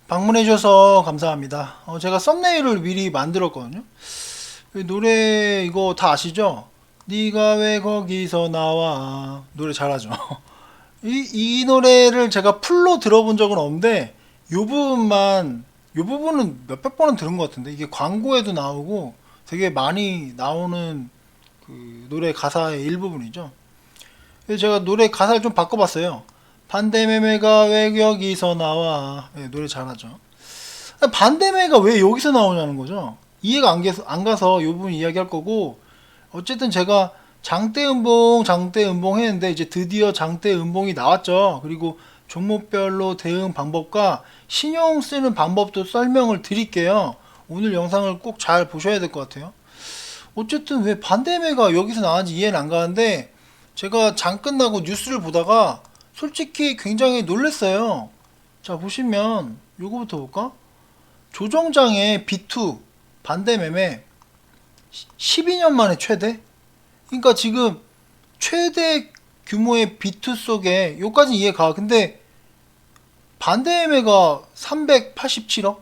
방문해 주셔서 감사합니다. 제가 썸네일을 미리 만들었거든요. 노래 이거 다 아시죠? 네가 왜 거기서 나와. 노래 잘하죠. 이 노래를 제가 풀로 들어본 적은 없는데 요 부분은 몇백 번은 들은 것 같은데 이게 광고에도 나오고 되게 많이 나오는 그 노래 가사의 일부분이죠. 그래서 제가 노래 가사를 좀 바꿔봤어요. 반대매매가 왜 여기서 나와. 노래 잘하죠. 반대매가 왜 여기서 나오냐는 거죠. 이해가 안 가서 이 부분 이야기할 거고, 어쨌든 제가 장대음봉 했는데 이제 드디어 장대음봉이 나왔죠. 그리고 종목별로 대응 방법과 신용 쓰는 방법도 설명을 드릴게요. 오늘 영상을 꼭 잘 보셔야 될 것 같아요. 어쨌든 왜 반대매가 여기서 나왔는지 이해는 안 가는데, 제가 장 끝나고 뉴스를 보다가 솔직히 굉장히 놀랐어요. 자, 보시면 요거부터 볼까? 조정장의 B2 반대매매 12년 만에 최대? 그러니까 지금 최대 규모의 B2 속에 요까지 이해가. 근데 반대매매가 387억?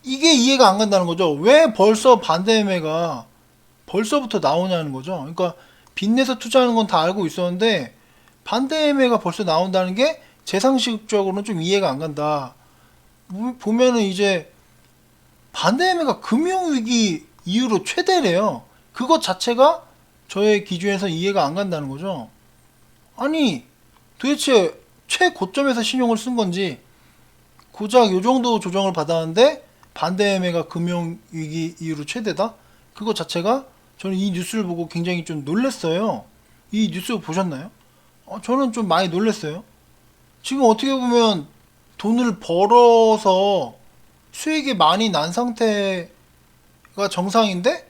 이게 이해가 안 간다는 거죠. 왜 벌써 반대매매가 벌써부터 나오냐는 거죠. 그러니까 빚내서 투자하는 건 다 알고 있었는데 반대매매가 벌써 나온다는 게 제 상식적으로는 좀 이해가 안 간다. 보면은 이제 반대매매가 금융위기 이후로 최대래요. 그것 자체가 저의 기준에서 이해가 안 간다는 거죠. 아니, 도대체 최고점에서 신용을 쓴 건지 고작 요 정도 조정을 받았는데 반대매매가 금융위기 이후로 최대다? 그것 자체가 저는 이 뉴스를 보고 굉장히 좀 놀랐어요. 이 뉴스 보셨나요? 저는 좀 많이 놀랐어요. 지금 어떻게 보면 돈을 벌어서 수익이 많이 난 상태가 정상인데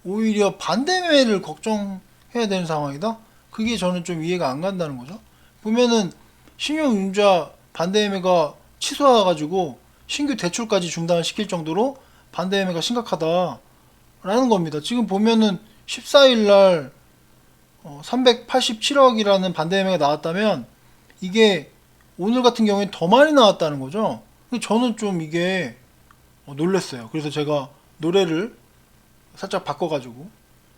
오히려 반대매를 걱정해야 되는 상황이다? 그게 저는 좀 이해가 안 간다는 거죠. 보면은 신용융자 반대매가 치솟아가지고 신규 대출까지 중단시킬 정도로 반대매가 심각하다라는 겁니다. 지금 보면은 14일날 387억이라는 반대매가 나왔다면 이게 오늘 같은 경우에 더 많이 나왔다는 거죠. 저는 좀 이게 놀랬어요. 그래서 제가 노래를 살짝 바꿔가지고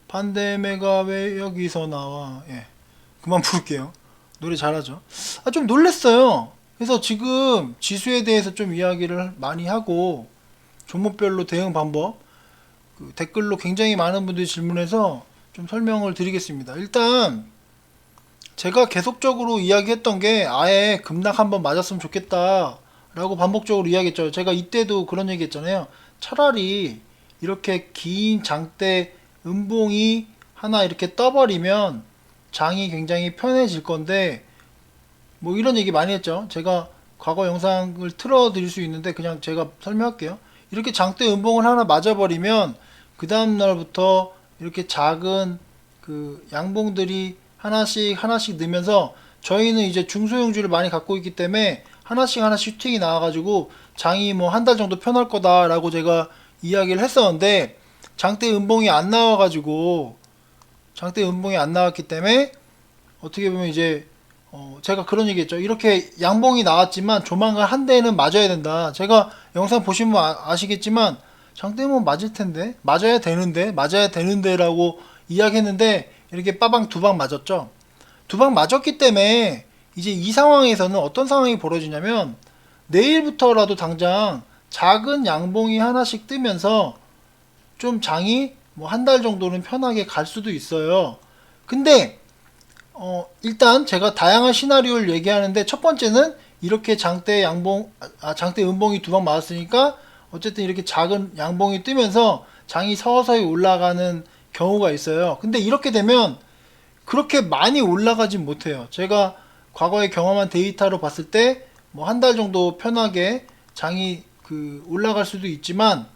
반대매가 왜 여기서 나와. 예, 그만 부를게요. 노래 잘하죠. 좀 놀랬어요. 그래서 지금 지수에 대해서 좀 이야기를 많이 하고 종목별로 대응 방법 댓글로 굉장히 많은 분들이 질문해서 좀 설명을 드리겠습니다. 일단 제가 계속적으로 이야기했던 게 아예 급락 한번 맞았으면 좋겠다 라고 반복적으로 이야기했죠. 제가 이때도 그런 얘기 했잖아요. 차라리 이렇게 긴 장대 음봉이 하나 이렇게 떠버리면 장이 굉장히 편해질 건데 뭐 이런 얘기 많이 했죠. 제가 과거 영상을 틀어 드릴 수 있는데 그냥 제가 설명할게요. 이렇게 장대 음봉을 하나 맞아버리면 그 다음 날부터 이렇게 작은 그 양봉들이 하나씩 넣으면서 저희는 이제 중소형주를 많이 갖고 있기 때문에 하나씩 슈팅이 나와가지고 장이 뭐 한 달 정도 편할 거다라고 제가 이야기를 했었는데 장대 음봉이 안 나와가지고 장대 음봉이 안 나왔기 때문에 어떻게 보면 이제 제가 그런 얘기했죠. 이렇게 양봉이 나왔지만 조만간 한 대는 맞아야 된다. 제가 영상 보시면 아시겠지만 장대음봉 맞을 텐데 맞아야 되는데라고 이야기했는데 이렇게 빠방 두 방 맞았죠. 두 방 맞았기 때문에 이제 이 상황에서는 어떤 상황이 벌어지냐면 내일부터라도 당장 작은 양봉이 하나씩 뜨면서 좀 장이 뭐 한 달 정도는 편하게 갈 수도 있어요. 근데 일단 제가 다양한 시나리오를 얘기하는데 첫 번째는 이렇게 장대 음봉이 두 방 맞았으니까 어쨌든 이렇게 작은 양봉이 뜨면서 장이 서서히 올라가는 경우가 있어요. 근데 이렇게 되면 그렇게 많이 올라가진 못해요. 제가 과거에 경험한 데이터로 봤을 때 뭐 한 달 정도 편하게 장이 올라갈 수도 있지만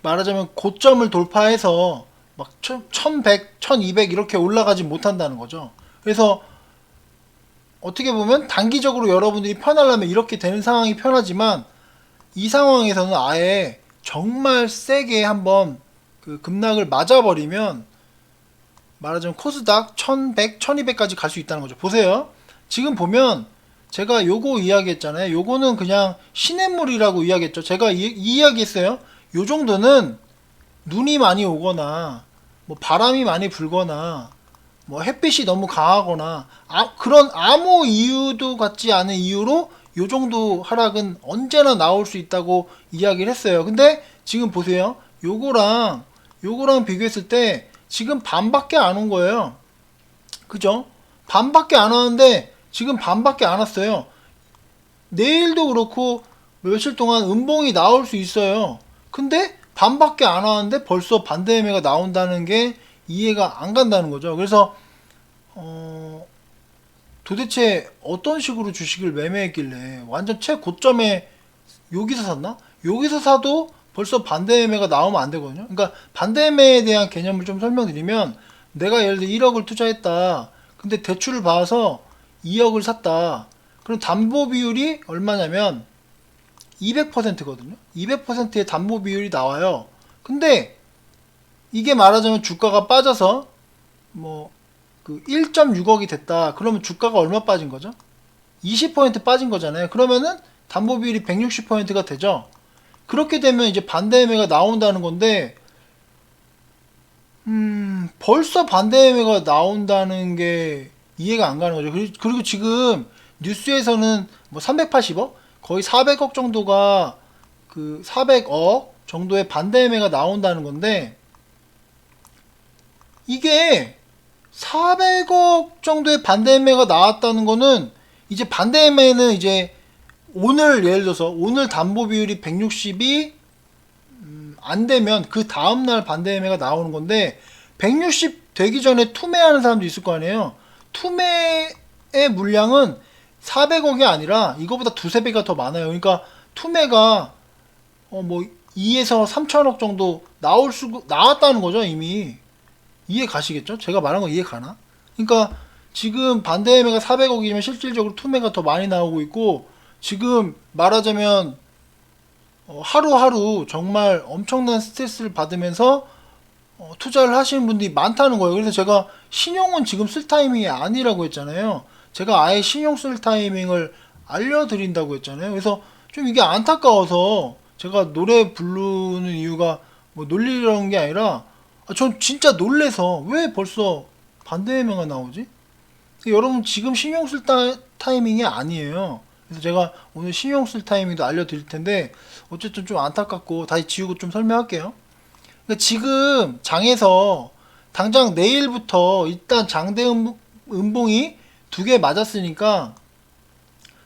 말하자면 고점을 돌파해서 막 1100, 1200 이렇게 올라가지 못한다는 거죠. 그래서 어떻게 보면 단기적으로 여러분들이 편하려면 이렇게 되는 상황이 편하지만 이 상황에서는 아예 정말 세게 한번 급락을 맞아버리면 말하자면 코스닥 1100, 1200까지 갈 수 있다는 거죠. 보세요. 지금 보면 제가 요거 이야기했잖아요. 요거는 그냥 시냇물이라고 이야기했죠. 제가 이 이야기했어요. 요 정도는 눈이 많이 오거나 뭐 바람이 많이 불거나 뭐 햇빛이 너무 강하거나 그런 아무 이유도 같지 않은 이유로 요 정도 하락은 언제나 나올 수 있다고 이야기를 했어요. 근데 지금 보세요. 요거랑 비교했을 때 지금 반밖에 안 온 거예요. 그죠? 반밖에 안 왔는데 지금 반밖에 안 왔어요. 내일도 그렇고 며칠 동안 음봉이 나올 수 있어요. 근데 반밖에 안 왔는데 벌써 반대 매매가 나온다는 게 이해가 안 간다는 거죠. 그래서 도대체 어떤 식으로 주식을 매매했길래 완전 최고점에 여기서 샀나? 여기서 사도 벌써 반대 매매가 나오면 안 되거든요. 그러니까 반대 매매에 대한 개념을 좀 설명드리면 내가 예를 들어 1억을 투자했다. 근데 대출을 받아서 2억을 샀다. 그럼 담보 비율이 얼마냐면 200%거든요. 200%의 담보 비율이 나와요. 근데 이게 말하자면 주가가 빠져서 뭐 그 1.6억이 됐다. 그러면 주가가 얼마 빠진 거죠? 20% 빠진 거잖아요. 그러면은 담보 비율이 160%가 되죠. 그렇게 되면 이제 반대 매매가 나온다는 건데 벌써 반대 매매가 나온다는 게 이해가 안 가는 거죠. 그리고 지금 뉴스에서는 뭐 380억? 거의 400억 정도가 그 400억 정도의 반대 매매가 나온다는 건데 이게 400억 정도의 반대 매매가 나왔다는 거는 이제 반대 매매는 이제 오늘 예를 들어서 오늘 담보 비율이 160이 안 되면 그 다음날 반대 매매가 나오는 건데 160 되기 전에 투매하는 사람도 있을 거 아니에요. 투매의 물량은 400억이 아니라 이거보다 두세 배가 더 많아요. 그러니까 투매가 뭐 2에서 3천억 정도 나왔다는 거죠. 이미 이해 가시겠죠? 제가 말한 거 이해 가나? 그러니까 지금 반대 매매가 400억이면 실질적으로 투매가 더 많이 나오고 있고 지금 말하자면 하루하루 정말 엄청난 스트레스를 받으면서 투자를 하시는 분들이 많다는 거예요. 그래서 제가 신용은 지금 쓸 타이밍이 아니라고 했잖아요. 제가 아예 신용 쓸 타이밍을 알려드린다고 했잖아요. 그래서 좀 이게 안타까워서 제가 노래 부르는 이유가 뭐 놀리려는 게 아니라 전 진짜 놀래서 왜 벌써 반대 매매가 나오지? 여러분 지금 신용 쓸 타이밍이 아니에요. 그래서 제가 오늘 신용 쓸 타이밍도 알려드릴 텐데 어쨌든 좀 안타깝고 다시 지우고 좀 설명할게요. 그러니까 지금 장에서 당장 내일부터 일단 장대 음봉이 두 개 맞았으니까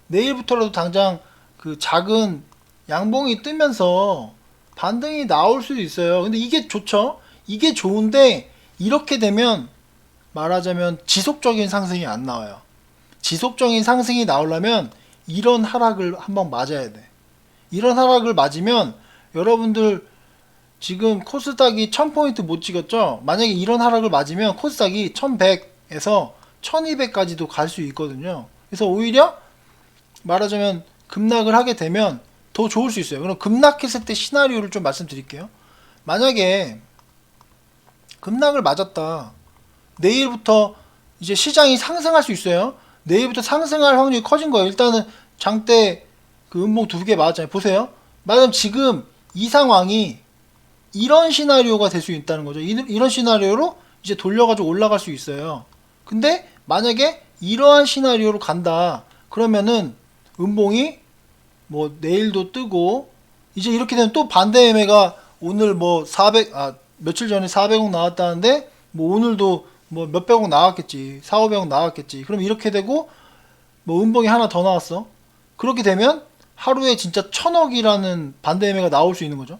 내일부터라도 당장 그 작은 양봉이 뜨면서 반등이 나올 수도 있어요. 근데 이게 좋죠. 이게 좋은데 이렇게 되면 말하자면 지속적인 상승이 안 나와요. 지속적인 상승이 나오려면 이런 하락을 한번 맞아야 돼. 이런 하락을 맞으면 여러분들 지금 코스닥이 1000포인트 못 찍었죠? 만약에 이런 하락을 맞으면 코스닥이 1100에서 1200까지도 갈 수 있거든요. 그래서 오히려 말하자면 급락을 하게 되면 더 좋을 수 있어요. 그럼 급락했을 때 시나리오를 좀 말씀드릴게요. 만약에 급락을 맞았다. 내일부터 이제 시장이 상승할 수 있어요. 내일부터 상승할 확률이 커진 거예요. 일단은 장대 그 음봉 두 개 맞았잖아요. 보세요. 말하자면 지금 이 상황이 이런 시나리오가 될 수 있다는 거죠. 이런 시나리오로 이제 돌려가지고 올라갈 수 있어요. 근데 만약에 이러한 시나리오로 간다. 그러면은 음봉이 뭐 내일도 뜨고 이제 이렇게 되면 또 반대 매매가 오늘 뭐 며칠 전에 400억 나왔다는데 뭐 오늘도 뭐 몇백억 나왔겠지. 4, 500억 나왔겠지. 그럼 이렇게 되고 뭐 음봉이 하나 더 나왔어. 그렇게 되면 하루에 진짜 1000억이라는 반대 매매가 나올 수 있는 거죠.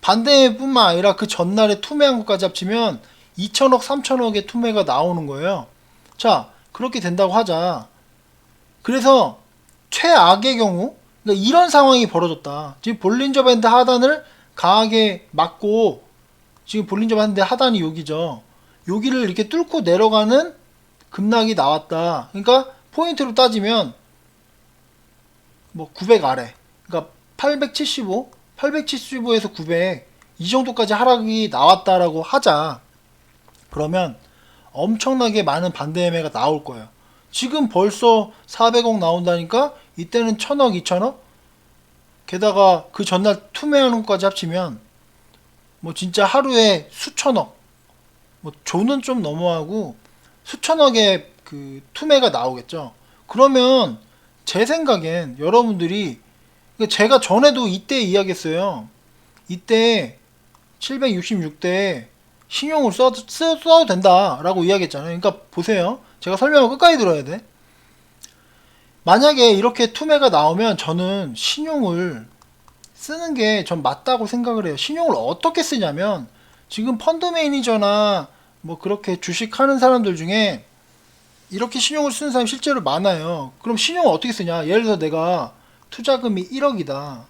반대뿐만 아니라 그 전날에 투매한 것까지 합치면 2천억, 3천억의 투매가 나오는 거예요. 자, 그렇게 된다고 하자. 그래서 최악의 경우, 그러니까 이런 상황이 벌어졌다. 지금 볼린저 밴드 하단을 강하게 맞고, 지금 볼린저 밴드 하단이 여기죠. 여기를 이렇게 뚫고 내려가는 급락이 나왔다. 그러니까 포인트로 따지면 뭐 900 아래, 그러니까 875에서 900 이 정도까지 하락이 나왔다라고 하자. 그러면 엄청나게 많은 반대 매매가 나올 거예요. 지금 벌써 400억 나온다니까 이때는 1000억, 2000억? 게다가 그 전날 투매하는 것까지 합치면 뭐 진짜 하루에 수천억, 뭐 조는 좀 넘어가고 수천억의 그 투매가 나오겠죠. 그러면 제 생각엔 여러분들이, 제가 전에도 이때 이야기했어요. 이때 766대 신용을 써도 된다라고 이야기했잖아요. 그러니까 보세요. 제가 설명을 끝까지 들어야 돼. 만약에 이렇게 투매가 나오면 저는 신용을 쓰는 게 전 맞다고 생각을 해요. 신용을 어떻게 쓰냐면, 지금 펀드 매니저나 뭐 그렇게 주식하는 사람들 중에 이렇게 신용을 쓰는 사람이 실제로 많아요. 그럼 신용을 어떻게 쓰냐? 예를 들어서 내가 투자금이 1억이다.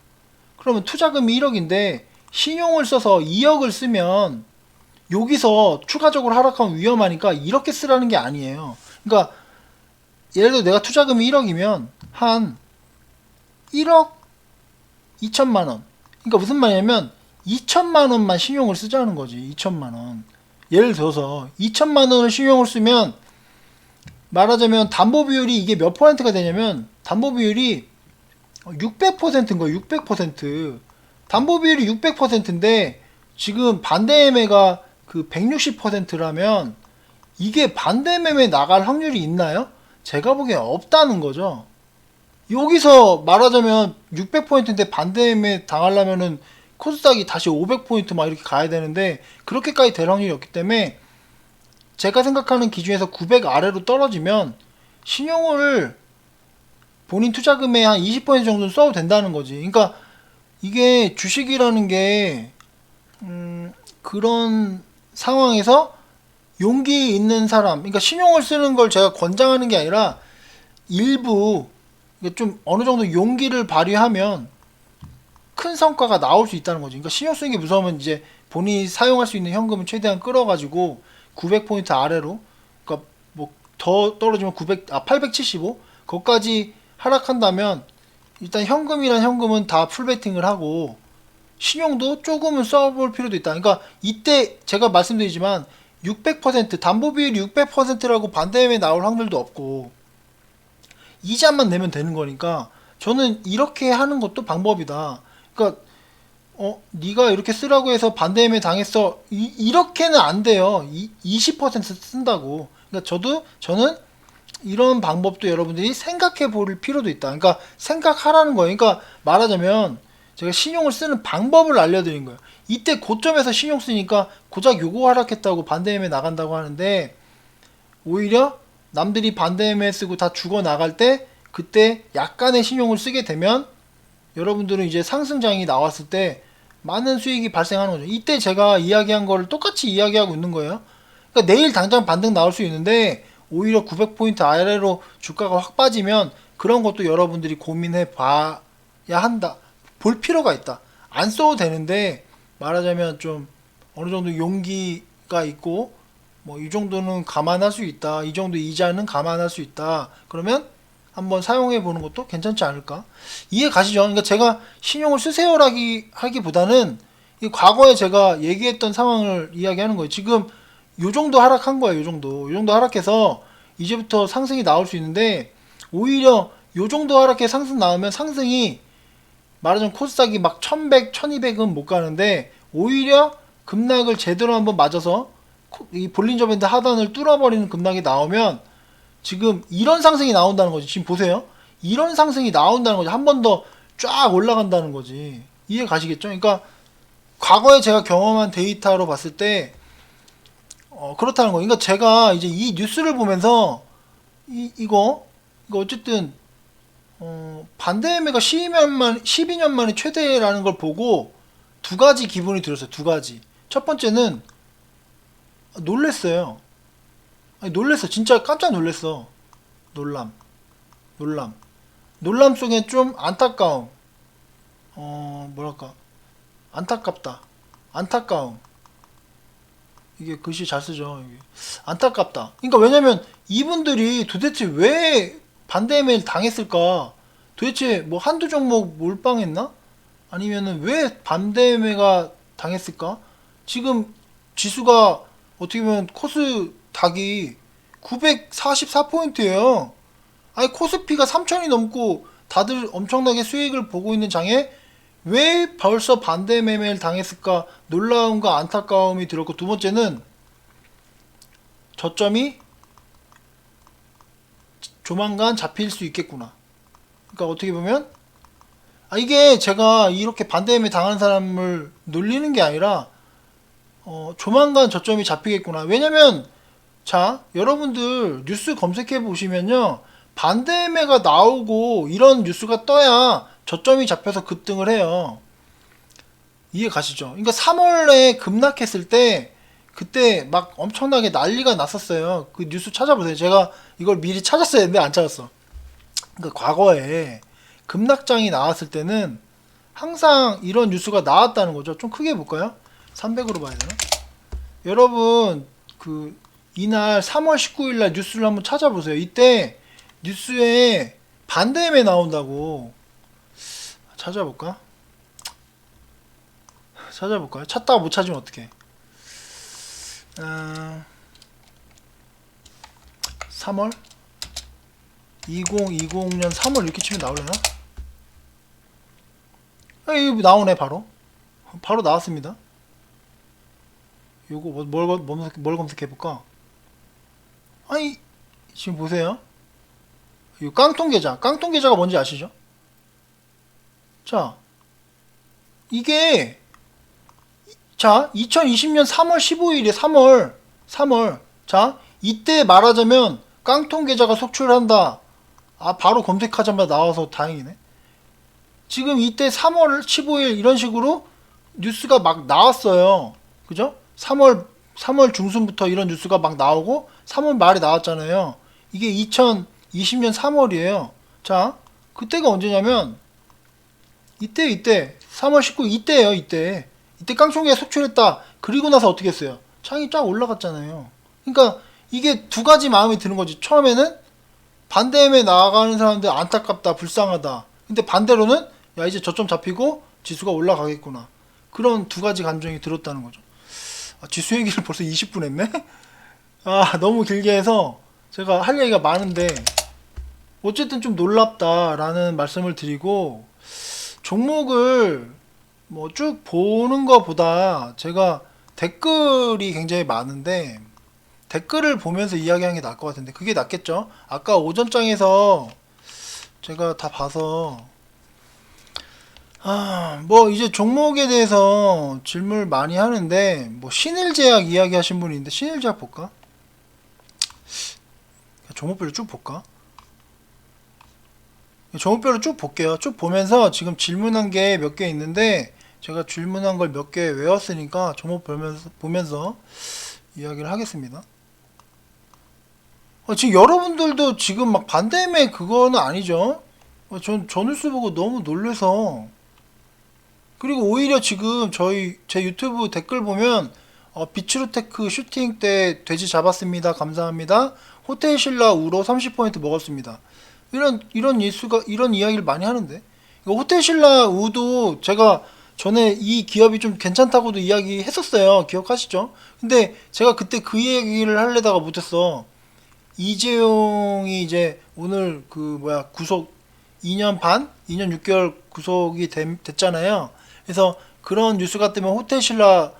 그러면 투자금이 1억인데 신용을 써서 2억을 쓰면 여기서 추가적으로 하락하면 위험하니까 이렇게 쓰라는 게 아니에요. 그러니까 예를 들어 내가 투자금이 1억이면 한 1억 2천만 원. 그러니까 무슨 말이냐면 2천만 원만 신용을 쓰자는 거지. 2천만 원. 예를 들어서 2천만 원을 신용을 쓰면, 말하자면 담보 비율이 이게 몇 퍼센트가 되냐면, 담보 비율이 600%인 거예요. 600%. 담보 비율이 600%인데 지금 반대 매매가 그 160%라면 이게 반대 매매 나갈 확률이 있나요? 제가 보기엔 없다는 거죠. 여기서 말하자면 600%인데 반대 매매 당하려면은 코스닥이 다시 500포인트 막 이렇게 가야 되는데 그렇게까지 될 확률이 없기 때문에, 제가 생각하는 기준에서 900 아래로 떨어지면 신용을 본인 투자금의 한 20% 정도는 써도 된다는 거지. 그러니까 이게 주식이라는 게 그런 상황에서 용기 있는 사람, 그러니까 신용을 쓰는 걸 제가 권장하는 게 아니라 일부 좀 어느 정도 용기를 발휘하면 큰 성과가 나올 수 있다는 거지. 그러니까 신용 쓰는 게 무서우면 이제 본인이 사용할 수 있는 현금을 최대한 끌어가지고 900포인트 아래로, 그러니까 뭐 더 떨어지면 875 거기까지 하락한다면 일단 현금이란 현금은 다 풀베팅을 하고 신용도 조금은 써볼 필요도 있다. 그러니까 이때 제가 말씀드리지만 600% 담보 비율이 600%라고 반대매매 나올 확률도 없고 이자만 내면 되는 거니까 저는 이렇게 하는 것도 방법이다. 그러니까 네가 이렇게 쓰라고 해서 반대매매 당했어. 이렇게는 안 돼요. 20% 쓴다고. 그러니까 저는 이런 방법도 여러분들이 생각해 볼 필요도 있다. 그러니까 생각하라는 거예요. 그러니까 말하자면 제가 신용을 쓰는 방법을 알려드린 거예요. 이때 고점에서 신용 쓰니까 고작 요거 하락했다고 반대매매 나간다고 하는데, 오히려 남들이 반대매매 쓰고 다 죽어 나갈 때 그때 약간의 신용을 쓰게 되면 여러분들은 이제 상승장이 나왔을 때 많은 수익이 발생하는 거죠. 이때 제가 이야기한 거를 똑같이 이야기하고 있는 거예요. 그러니까 내일 당장 반등 나올 수 있는데 오히려 900포인트 아래로 주가가 확 빠지면 그런 것도 여러분들이 고민해 봐야 한다. 볼 필요가 있다. 안 써도 되는데 말하자면 좀 어느 정도 용기가 있고 뭐 이 정도는 감안할 수 있다. 이 정도 이자는 감안할 수 있다. 그러면 한번 사용해 보는 것도 괜찮지 않을까? 이해 가시죠? 그러니까 제가 신용을 하기보다는 이 과거에 제가 얘기했던 상황을 이야기하는 거예요. 지금 요 정도 하락한 거예요. 요 정도 하락해서 이제부터 상승이 나올 수 있는데, 오히려 요 정도 하락해 상승 나오면 상승이 말하자면 코스닥이 막 1100, 1200은 못 가는데 오히려 급락을 제대로 한번 맞아서 이 볼린저 밴드 하단을 뚫어버리는 급락이 나오면 지금 이런 상승이 나온다는 거지. 지금 보세요. 이런 상승이 나온다는 거지. 한 번 더 쫙 올라간다는 거지. 이해 가시겠죠? 그러니까 과거에 제가 경험한 데이터로 봤을 때 그렇다는 거. 그러니까 제가 이제 이 뉴스를 보면서 이거 어쨌든 반대매매가 12년 만에 최대라는 걸 보고 두 가지 기분이 들었어요. 두 가지. 첫 번째는 놀랬어요. 아니, 놀랬어. 진짜 깜짝 놀랬어. 놀람. 놀람 속에 좀 안타까움. 뭐랄까. 안타깝다. 안타까움. 이게 글씨 잘 쓰죠. 이게. 안타깝다. 그러니까 왜냐면 이분들이 도대체 왜 반대매를 당했을까? 도대체 뭐 한두 종목 몰빵했나? 아니면은 왜 반대매가 당했을까? 지금 지수가 어떻게 보면 코스닥이 944포인트예요. 아니 코스피가 3000이 넘고 다들 엄청나게 수익을 보고 있는 장에 왜 벌써 반대 매매를 당했을까 놀라움과 안타까움이 들었고, 두 번째는 저점이 조만간 잡힐 수 있겠구나. 그러니까 어떻게 보면 이게 제가 이렇게 반대 매매 당하는 사람을 놀리는 게 아니라 조만간 저점이 잡히겠구나. 왜냐면 자, 여러분들 뉴스 검색해 보시면요, 반대매가 나오고 이런 뉴스가 떠야 저점이 잡혀서 급등을 해요. 이해 가시죠? 그러니까 3월에 급락했을 때 그때 막 엄청나게 난리가 났었어요. 그 뉴스 찾아보세요. 제가 이걸 미리 찾았어야 했는데 안 찾았어. 그러니까 과거에 급락장이 나왔을 때는 항상 이런 뉴스가 나왔다는 거죠. 좀 크게 볼까요? 300으로 봐야 되나? 여러분 그 이날 3월 19일 날 뉴스를 한번 찾아보세요. 이때 뉴스에 반대매 나온다고. 찾아볼까? 찾아볼까요? 찾다가 못 찾으면 어떡해. 3월 2020년 3월 이렇게 치면 나오려나? 이거 나오네. 바로 나왔습니다. 요거 뭘 검색해볼까? 아니 지금 보세요. 이 깡통계좌가 뭔지 아시죠? 자, 이게 2020년 3월 15일에 3월. 자, 이때 말하자면 깡통계좌가 속출한다. 바로 검색하자마자 나와서 다행이네. 지금 이때 3월 15일 이런 식으로 뉴스가 막 나왔어요. 그죠? 3월 중순부터 이런 뉴스가 막 나오고 3월 말에 나왔잖아요. 이게 2020년 3월이에요. 자, 그때가 언제냐면 이때 3월 19일 이때예요. 이때 깡총기가 속출했다. 그리고 나서 어떻게 했어요? 창이 쫙 올라갔잖아요. 그러니까 이게 두 가지 마음이 드는 거지. 처음에는 반대매 나가는 사람들 안타깝다, 불쌍하다. 근데 반대로는 야 이제 저점 잡히고 지수가 올라가겠구나. 그런 두 가지 감정이 들었다는 거죠. 지수 얘기를 벌써 20분 했네? 너무 길게 해서 제가 할 얘기가 많은데 어쨌든 좀 놀랍다라는 말씀을 드리고, 종목을 뭐 쭉 보는 것보다 제가 댓글이 굉장히 많은데 댓글을 보면서 이야기하는 게 나을 것 같은데 그게 낫겠죠? 아까 오전장에서 제가 다 봐서 뭐 이제 종목에 대해서 질문을 많이 하는데, 뭐 신일제약 이야기 하신 분이 있는데 신일제약 볼까? 종목별로 쭉 볼까? 종목별로 쭉 볼게요. 쭉 보면서 지금 질문한 게 몇 개 있는데 제가 질문한 걸 몇 개 외웠으니까 종목 보면서 이야기를 하겠습니다. 지금 여러분들도 지금 막 반대매 그거는 아니죠? 저 뉴스 보고 너무 놀래서. 그리고 오히려 지금 제 유튜브 댓글 보면 비츠루테크 슈팅 때 돼지 잡았습니다. 감사합니다. 호텔신라 우로 30% 먹었습니다. 이런 이야기를 많이 하는데, 호텔신라 우도 제가 전에 이 기업이 좀 괜찮다고도 이야기했었어요. 기억하시죠? 근데 제가 그때 그 얘기를 하려다가 못했어. 이재용이 이제 오늘 구속 2년 6개월 구속이 됐잖아요. 그래서 그런 뉴스가 뜨면 호텔신라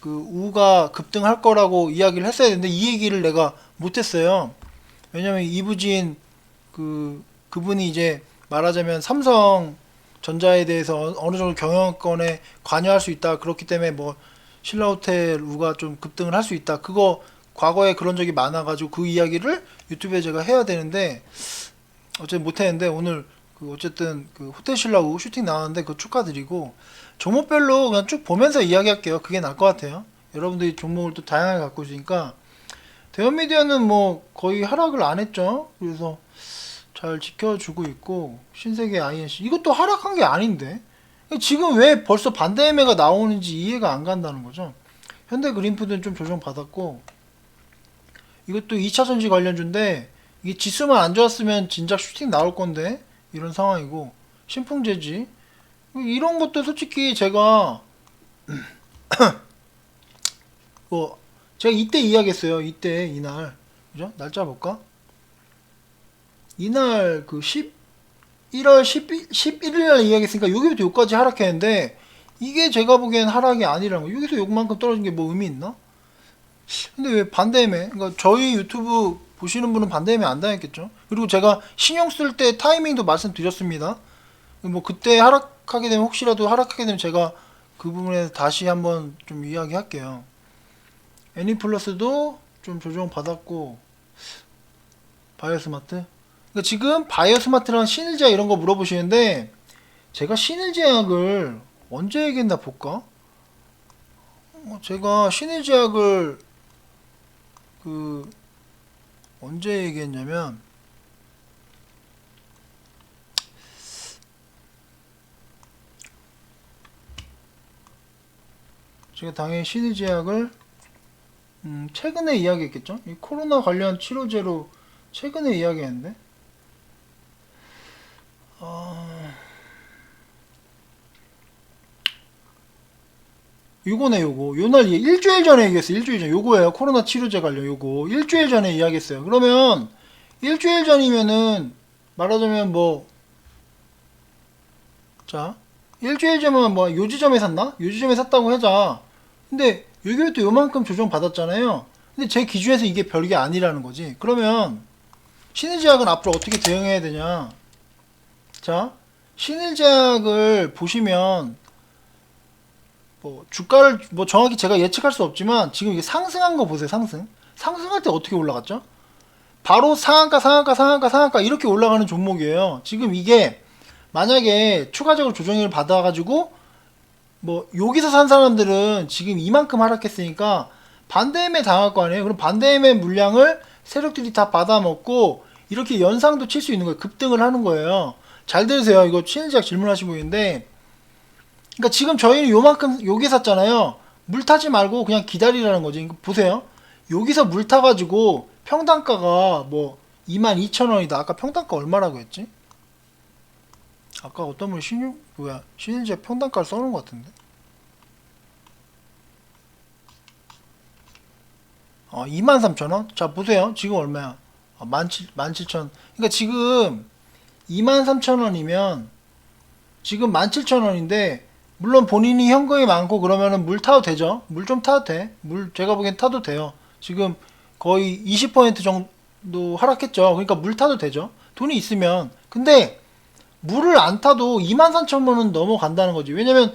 우가 급등할 거라고 이야기를 했어야 되는데 이 얘기를 내가 못했어요. 왜냐면 이부진 그분이 이제 말하자면 삼성전자에 대해서 어느 정도 경영권에 관여할 수 있다. 그렇기 때문에 뭐 신라호텔 우가 좀 급등을 할 수 있다. 그거 과거에 그런 적이 많아가지고 그 이야기를 유튜브에 제가 해야 되는데 어쨌든 못했는데, 오늘 어쨌든 호텔신라 우 슈팅 나왔는데 그거 축하드리고, 종목별로 그냥 쭉 보면서 이야기할게요. 그게 나을 것 같아요. 여러분들이 종목을 또 다양하게 갖고 있으니까. 대형미디어는 뭐 거의 하락을 안 했죠. 그래서 잘 지켜주고 있고, 신세계 INC 이것도 하락한 게 아닌데 지금 왜 벌써 반대매가 나오는지 이해가 안 간다는 거죠. 현대그린푸드는 좀 조정 받았고, 이것도 2차전지 관련주인데 이게 지수만 안 좋았으면 진작 슈팅 나올 건데 이런 상황이고, 신풍재지 이런 것도 솔직히 제가 제가 이때 이야기했어요. 이날 그죠? 날짜 볼까? 이날 그 11월 11일 날 이야기했으니까 여기부터 여기까지 하락했는데 이게 제가 보기엔 하락이 아니라는 거. 여기서 요만큼 떨어진 게 뭐 의미 있나? 근데 왜 반대매? 그러니까 저희 유튜브 보시는 분은 반대매 안 당했겠죠? 그리고 제가 신용 쓸 때 타이밍도 말씀드렸습니다. 뭐 그때 하락하게 되면 혹시라도 하락하게 되면 제가 그 부분에 다시 한번 좀 이야기할게요. 애니플러스도 좀 조정 받았고 바이오스마트. 그러니까 지금 바이오스마트랑 신일제약 이런 거 물어보시는데 제가 신일제약을 언제 얘기했나 볼까? 제가 신일제약을 그 언제 얘기했냐면 제가 당연히 신일제약을 최근에 이야기했겠죠? 이 코로나 관련 치료제로 최근에 이야기했는데 요거네 요거 요날 일주일 전에 얘기했어요. 일주일 전 요거예요. 코로나 치료제 관련 요거 일주일 전에 이야기했어요. 그러면 일주일 전이면은 말하자면 뭐 자 일주일 전이면 뭐 요지점에 샀나? 요지점에 샀다고 하자. 근데 여기부터 요만큼 조정 받았잖아요. 근데 제 기준에서 이게 별게 아니라는 거지. 그러면 신일제약은 앞으로 어떻게 대응해야 되냐? 자 신일제약을 보시면 뭐 주가를 뭐 정확히 제가 예측할 수 없지만 지금 이게 상승한 거 보세요. 상승할 때 어떻게 올라갔죠? 바로 상한가 상한가 상한가 상한가 이렇게 올라가는 종목이에요. 지금 이게 만약에 추가적으로 조정을 받아가지고 뭐 여기서 산 사람들은 지금 이만큼 하락했으니까 반대매 당할 거 아니에요. 그럼 반대매 물량을 세력들이 다 받아먹고 이렇게 연상도 칠 수 있는 거예요. 급등을 하는 거예요. 잘 들으세요. 이거 신일제약 질문하시고 있는데 그러니까 지금 저희는 요만큼 여기 샀잖아요. 물 타지 말고 그냥 기다리라는 거지. 그러니까 보세요. 여기서 물 타가지고 평단가가 뭐 22,000원이다. 아까 평단가 얼마라고 했지? 아까 어떤 분이 신일제 평단가를 써놓은 것 같은데. 23,000원? 자 보세요. 지금 얼마야? 17,000. 그러니까 지금 23,000원이면 지금 17,000원인데 물론 본인이 현금이 많고 그러면은 물 타도 되죠. 물 좀 타도 돼. 물 제가 보기엔 타도 돼요. 지금 거의 20% 정도 하락했죠. 그러니까 물 타도 되죠. 돈이 있으면. 근데 물을 안 타도 23,000원은 넘어간다는 거지. 왜냐면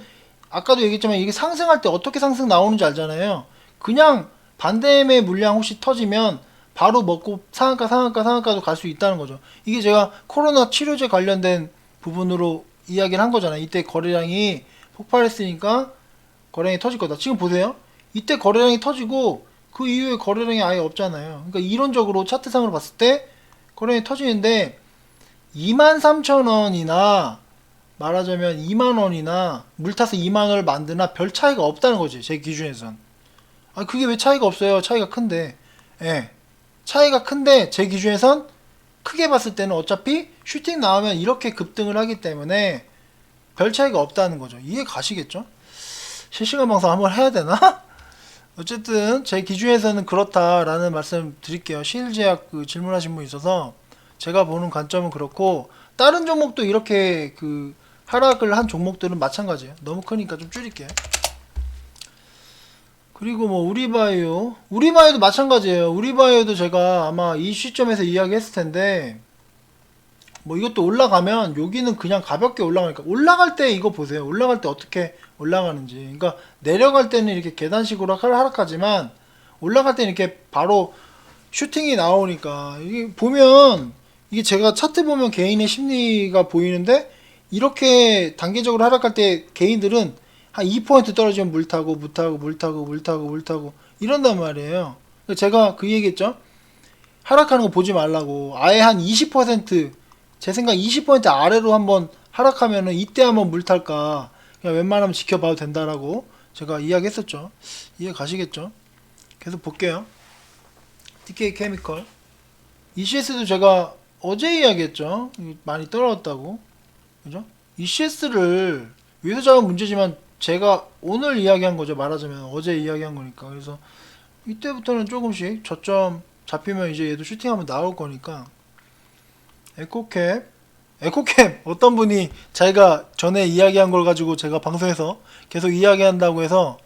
아까도 얘기했지만 이게 상승할 때 어떻게 상승 나오는지 알잖아요. 그냥 반대매 물량 혹시 터지면 바로 먹고 상한가 상한가 상한가도 갈 수 있다는 거죠. 이게 제가 코로나 치료제 관련된 부분으로 이야기를 한 거잖아요. 이때 거래량이 폭발했으니까 거래량이 터질 거다. 지금 보세요. 이때 거래량이 터지고 그 이후에 거래량이 아예 없잖아요. 그러니까 이론적으로 차트상으로 봤을 때 거래량이 터지는데 23,000원이나 말하자면 2만원이나 물 타서 2만원을 만드나 별 차이가 없다는 거지. 제 기준에선. 아 그게 왜 차이가 없어요? 차이가 큰데. 예. 차이가 큰데 제 기준에선 크게 봤을 때는 어차피 슈팅 나오면 이렇게 급등을 하기 때문에 별 차이가 없다는 거죠. 이해 가시겠죠? 실시간 방송 한번 해야 되나? 어쨌든 제 기준에서는 그렇다라는 말씀 드릴게요. 신일제약 그 질문하신 분 있어서 제가 보는 관점은 그렇고 다른 종목도 이렇게 그 하락을 한 종목들은 마찬가지예요. 너무 크니까 좀 줄일게요. 그리고 뭐 우리바이오도 마찬가지예요. 우리바이오도 제가 아마 이 시점에서 이야기했을 텐데 뭐 이것도 올라가면 여기는 그냥 가볍게 올라가니까 올라갈 때 이거 보세요. 올라갈 때 어떻게 올라가는지. 그러니까 내려갈 때는 이렇게 계단식으로 하락하지만 올라갈 때는 이렇게 바로 슈팅이 나오니까 이게 보면 이게 제가 차트 보면 개인의 심리가 보이는데 이렇게 단계적으로 하락할 때 개인들은 한 2% 떨어지면 물 타고 이런단 말이에요. 제가 그 얘기했죠. 하락하는 거 보지 말라고. 아예 한 20%제 생각 20% 아래로 한번 하락하면은 이때 한번 물 탈까. 그냥 웬만하면 지켜봐도 된다라고 제가 이야기했었죠. 이해 가시겠죠? 계속 볼게요. DK 케미컬. ECS도 제가 어제 이야기했죠. 많이 떨어졌다고. 그죠? ECS를 위에서 잡은 문제지만 제가 오늘 이야기한 거죠. 말하자면 어제 이야기한 거니까. 그래서 이때부터는 조금씩 저점 잡히면 이제 얘도 슈팅하면 나올 거니까. 에코캡 어떤 분이 자기가 전에 이야기한 걸 가지고 제가 방송에서 계속 이야기한다고 해서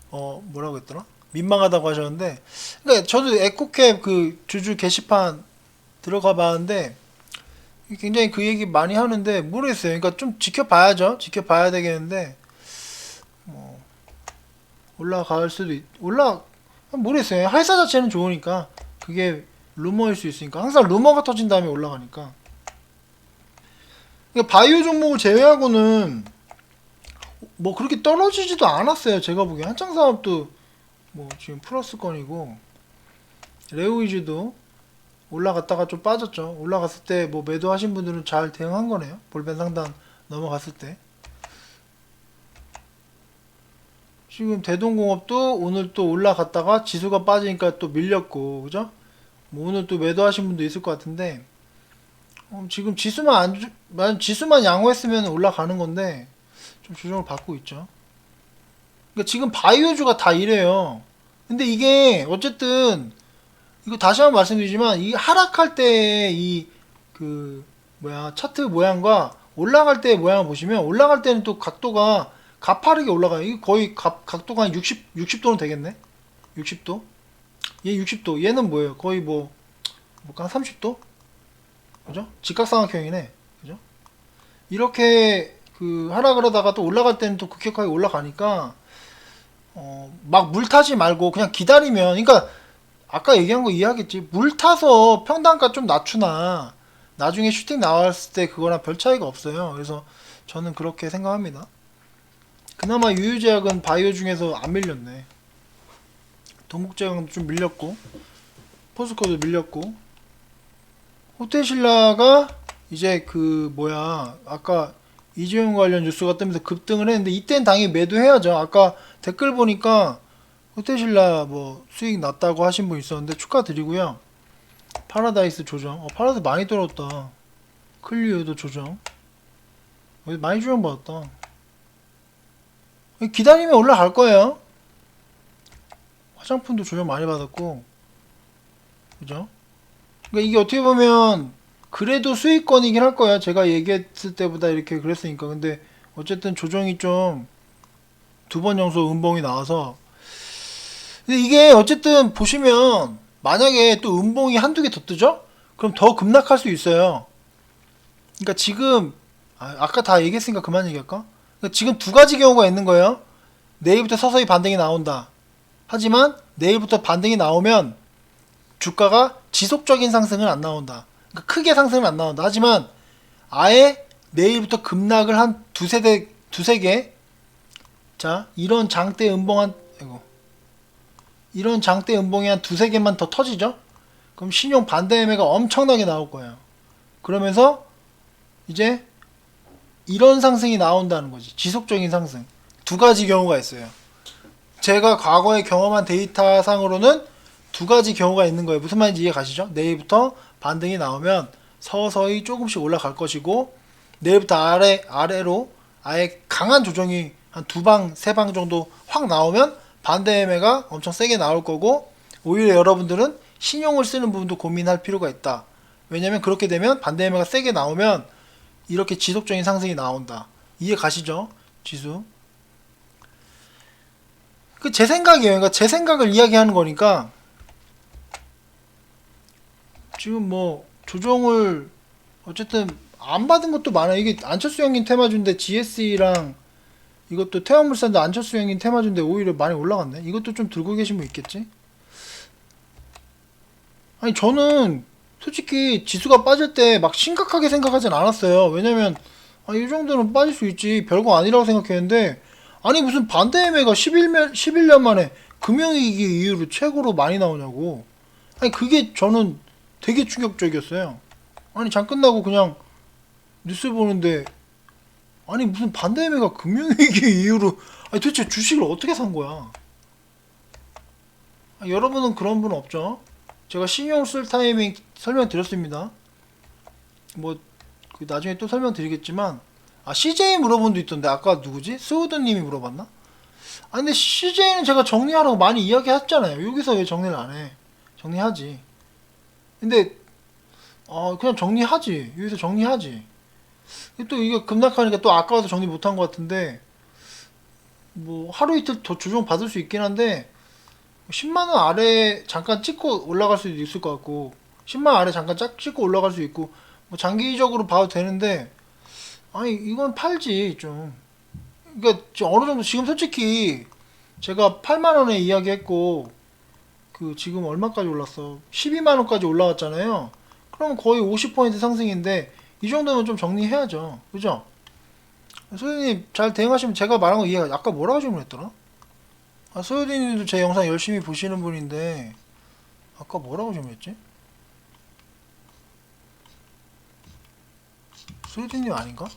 뭐라고 했더라? 민망하다고 하셨는데, 그러니까 저도 에코캡 그 주주 게시판 들어가 봤는데 굉장히 그 얘기 많이 하는데 모르겠어요. 그러니까 좀 지켜봐야죠. 지켜봐야 되겠는데 뭐 올라갈 수도 모르겠어요. 회사 자체는 좋으니까 그게 루머일 수 있으니까 항상 루머가 터진 다음에 올라가니까. 그러니까 바이오 종목을 제외하고는 뭐 그렇게 떨어지지도 않았어요. 제가 보기엔 한창 사업도 뭐 지금 플러스권이고, 레오이즈도 올라갔다가 좀 빠졌죠. 올라갔을 때 뭐 매도하신 분들은 잘 대응한 거네요. 볼벤 상단 넘어갔을 때. 지금 대동공업도 오늘 또 올라갔다가 지수가 빠지니까 또 밀렸고, 그죠? 뭐 오늘 또 매도하신 분도 있을 것 같은데, 지금 지수만 양호했으면 올라가는 건데 좀 조정을 받고 있죠. 그러니까 지금 바이오주가 다 이래요. 근데 이게 어쨌든 이거 다시 한번 말씀드리지만, 이 하락할 때 이 그 차트 모양과 올라갈 때 모양을 보시면, 올라갈 때는 또 각도가 가파르게 올라가요. 이거 거의 각도가 한 60도는 되겠네. 60도. 얘 60도. 얘는 뭐예요? 거의 한 30도? 그죠? 직각삼각형이네. 그죠? 이렇게 그 하락을 하다가 또 올라갈 때는 또 급격하게 올라가니까 막 물 타지 말고 그냥 기다리면, 그러니까 아까 얘기한 거 이해하겠지. 물 타서 평단가 좀 낮추나 나중에 슈팅 나왔을 때 그거랑 별 차이가 없어요. 그래서 저는 그렇게 생각합니다. 그나마 유유제약은 바이오 중에서 안 밀렸네. 동국제약은 좀 밀렸고, 포스코도 밀렸고, 호텔신라가 이제 아까 이재용 관련 뉴스가 뜨면서 급등을 했는데, 이때는 당연히 매도해야죠. 아까 댓글 보니까 호텔신라 뭐 수익 났다고 하신 분 있었는데 축하드리고요. 파라다이스 조정. 파라다이스 많이 떨었다. 클리오도 조정. 많이 조정받았다. 기다리면 올라갈 거예요. 화장품도 조정 많이 받았고, 그죠? 그러니까 이게 어떻게 보면 그래도 수익권이긴 할 거야. 제가 얘기했을 때보다 이렇게 그랬으니까. 근데 어쨌든 조정이 좀 두 번 연속 음봉이 나와서. 근데 이게 어쨌든 보시면 만약에 또 음봉이 한두 개 더 뜨죠? 그럼 더 급락할 수 있어요. 그러니까 지금 아까 다 얘기했으니까 그만 얘기할까? 그러니까 지금 두 가지 경우가 있는 거예요. 내일부터 서서히 반등이 나온다. 하지만 내일부터 반등이 나오면 주가가 지속적인 상승은 안 나온다. 그러니까 크게 상승은 안 나온다. 하지만 아예 내일부터 급락을 한 두세 개. 자, 이런 장대 음봉이 한 두세 개만 더 터지죠? 그럼 신용 반대 매매가 엄청나게 나올 거예요. 그러면서 이제 이런 상승이 나온다는 거지. 지속적인 상승. 두 가지 경우가 있어요. 제가 과거에 경험한 데이터상으로는 두 가지 경우가 있는 거예요. 무슨 말인지 이해 가시죠? 내일부터 반등이 나오면 서서히 조금씩 올라갈 것이고, 내일부터 아래로 아예 강한 조정이 한 두 방, 세 방 정도 확 나오면 반대 매매가 엄청 세게 나올 거고, 오히려 여러분들은 신용을 쓰는 부분도 고민할 필요가 있다. 왜냐면 그렇게 되면 반대 매매가 세게 나오면 이렇게 지속적인 상승이 나온다. 이해 가시죠? 지수. 제 생각이에요. 그러니까 제 생각을 이야기하는 거니까, 지금 조정을 어쨌든 안 받은 것도 많아요. 이게 안철수 형님 테마주인데, GSE랑 이것도 태화물산도 안철수 형님 테마주인데 오히려 많이 올라갔네. 이것도 좀 들고 계신 분 있겠지? 아니, 저는 솔직히 지수가 빠질 때 막 심각하게 생각하진 않았어요. 왜냐면 이 정도는 빠질 수 있지, 별거 아니라고 생각했는데, 아니 무슨 반대 매매가 11년 만에 금융위기 이후로 최고로 많이 나오냐고. 아니 그게 저는 되게 충격적이었어요. 아니 장 끝나고 그냥 뉴스 보는데, 아니 무슨 반대 매매가 금융위기 이후로, 아니 도대체 주식을 어떻게 산 거야? 여러분은 그런 분 없죠? 제가 신용 쓸 타이밍 설명드렸습니다. 나중에 또 설명드리겠지만, CJ 물어본 분도 있던데, 아까 누구지? 스우드님이 물어봤나? 근데 CJ는 제가 정리하라고 많이 이야기했잖아요. 여기서 왜 정리를 안 해? 정리하지. 근데 그냥 정리하지. 여기서 정리하지. 또 이게 급락하니까 또 아까워서 정리 못한 것 같은데 뭐 하루 이틀 더 조정 받을 수 있긴 한데 10만 원 아래 잠깐 찍고 올라갈 수도 있을 것 같고 10만 원 아래 잠깐 짝 찍고 올라갈 수 있고 뭐 장기적으로 봐도 되는데 아니 이건 팔지 좀. 그러니까 어느 정도 지금 솔직히 제가 8만 원에 이야기했고 그 지금 얼마까지 올랐어? 12만 원까지 올라왔잖아요. 그럼 거의 50% 상승인데 이 정도면 좀 정리해야죠. 그죠? 소연님 잘 대응하시면 제가 말한 거 이해가 아까 뭐라고 질문했더라? 소연님도 제 영상 열심히 보시는 분인데 아까 뭐라고 질문했지? 소연님 아닌가?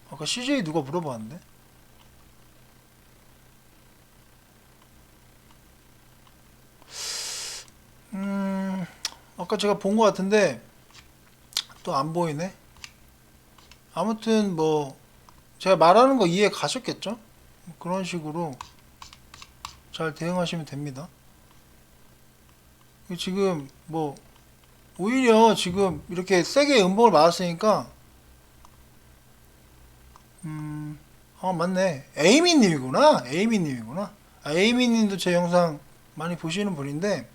아까 CJ 누가 물어봤는데? 음 아까 제가 본 거 같은데 또 안 보이네. 아무튼 뭐 제가 말하는 거 이해 가셨겠죠? 그런 식으로 잘 대응하시면 됩니다. 지금 뭐 오히려 지금 이렇게 세게 음봉을 맞았으니까 맞네. 에이미님이구나. 에이미님이구나. 에이미님도 제 영상 많이 보시는 분인데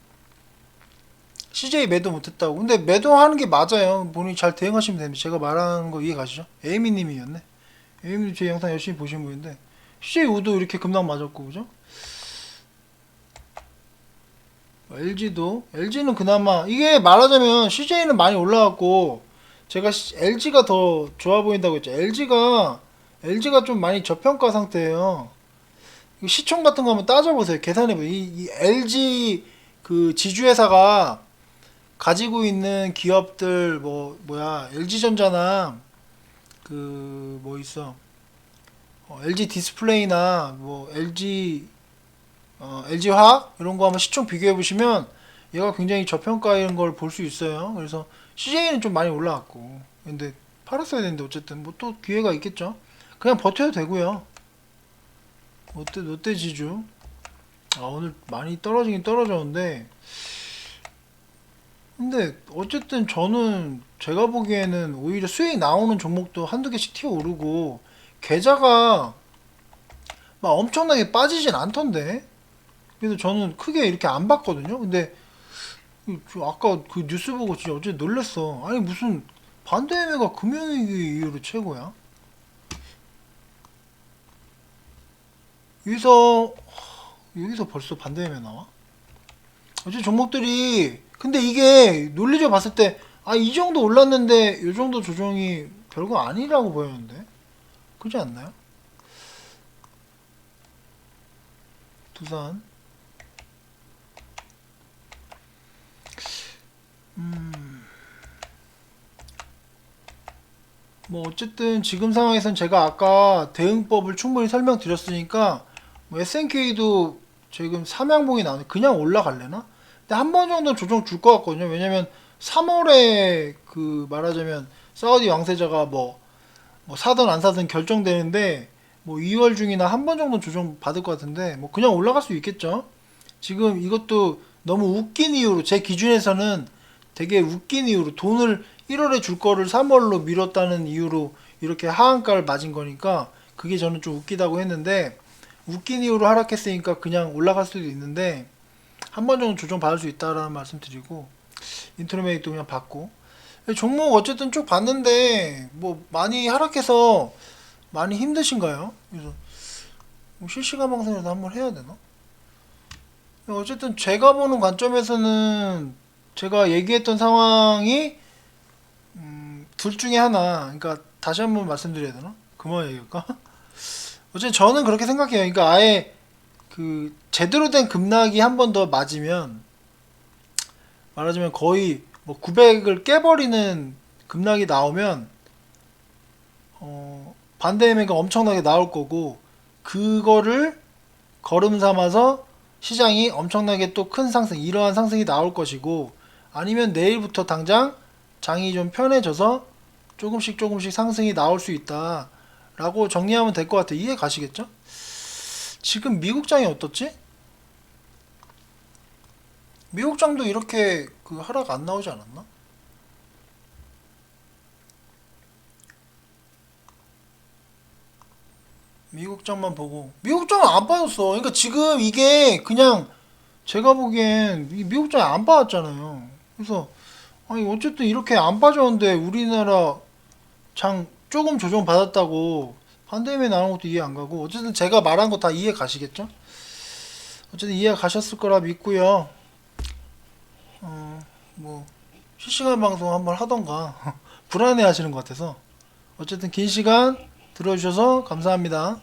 CJ 매도 못했다고. 근데 매도하는 게 맞아요. 본인이 잘 대응하시면 됩니다. 제가 말하는 거 이해 가시죠? 에이미님이었네. 에이미님 제 영상 열심히 보시는 분인데 CJ 우도 이렇게 급락 맞았고 그죠? LG는 그나마 이게 말하자면 CJ는 많이 올라왔고 제가 LG가 더 좋아 보인다고 했죠. LG가 좀 많이 저평가 상태예요. 시총 같은 거 한번 따져보세요. 계산해보세요. 이 LG 그 지주회사가 가지고 있는 기업들 뭐야 LG전자나 그 뭐 있어 LG 디스플레이나 뭐 LG화학 이런 거 한번 시총 비교해 보시면 얘가 굉장히 저평가인 걸 볼 수 있어요. 그래서 CJ는 좀 많이 올라왔고 근데 팔았어야 되는데 어쨌든 뭐 또 기회가 있겠죠. 그냥 버텨도 되고요. 롯데 지주 오늘 많이 떨어지긴 떨어졌는데 근데 어쨌든 저는 제가 보기에는 오히려 수익 나오는 종목도 한두 개씩 튀어 오르고 계좌가 막 엄청나게 빠지진 않던데 그래서 저는 크게 이렇게 안 봤거든요. 근데 아까 그 뉴스 보고 진짜 어제 놀랬어. 아니 무슨 반대 매매가 금융위기 이후로 최고야? 여기서 벌써 반대 매매 나와? 어제 종목들이 근데 이게 논리적으로 봤을 때 이 정도 올랐는데 이 정도 조정이 별거 아니라고 보였는데 그렇지 않나요? 두산 뭐 어쨌든 지금 상황에선 제가 아까 대응법을 충분히 설명드렸으니까 뭐 SNK도 지금 삼양봉이 나오네. 그냥 올라갈래나? 근데 한 번 정도 조정 줄 것 같거든요. 왜냐면 3월에 그 말하자면 사우디 왕세자가 뭐 사든 안 사든 결정되는데 뭐 2월 중이나 한 번 정도 조정 받을 것 같은데 뭐 그냥 올라갈 수 있겠죠. 지금 이것도 너무 웃긴 이유로 제 기준에서는 되게 웃긴 이유로 돈을 1월에 줄 거를 3월로 미뤘다는 이유로 이렇게 하한가를 맞은 거니까 그게 저는 좀 웃기다고 했는데 웃긴 이유로 하락했으니까 그냥 올라갈 수도 있는데 한 번 정도 조정 받을 수 있다라는 말씀 드리고 인트로메이도 그냥 받고 종목 어쨌든 쭉 봤는데 뭐 많이 하락해서 많이 힘드신가요? 그래서 뭐 실시간 방송이라도 한번 해야 되나? 어쨌든 제가 보는 관점에서는 제가 얘기했던 상황이 둘 중에 하나. 그러니까 다시 한번 말씀드려야 되나? 그만 얘기할까? 어쨌든 저는 그렇게 생각해요. 그러니까 아예 그 제대로 된 급락이 한 번 더 맞으면 말하자면 거의 뭐 900을 깨버리는 급락이 나오면 반대 매매가 엄청나게 나올 거고 그거를 걸음 삼아서 시장이 엄청나게 또 큰 상승 이러한 상승이 나올 것이고 아니면 내일부터 당장 장이 좀 편해져서 조금씩 상승이 나올 수 있다 라고 정리하면 될 것 같아요. 이해 가시겠죠? 지금 미국장이 어떻지? 미국장도 이렇게 그 하락 안 나오지 않았나? 미국장만 보고 미국장은 안 빠졌어. 그러니까 지금 이게 그냥 제가 보기엔 이 미국장이 안 빠졌잖아요. 그래서 아니 어쨌든 이렇게 안 빠졌는데 우리나라 장 조금 조정 받았다고 반대매 나오는 것도 이해 안 가고 어쨌든 제가 말한 거 다 이해 가시겠죠? 어쨌든 이해 가셨을 거라 믿고요. 뭐 실시간 방송 한번 하던가 불안해 하시는 것 같아서 어쨌든 긴 시간 들어주셔서 감사합니다.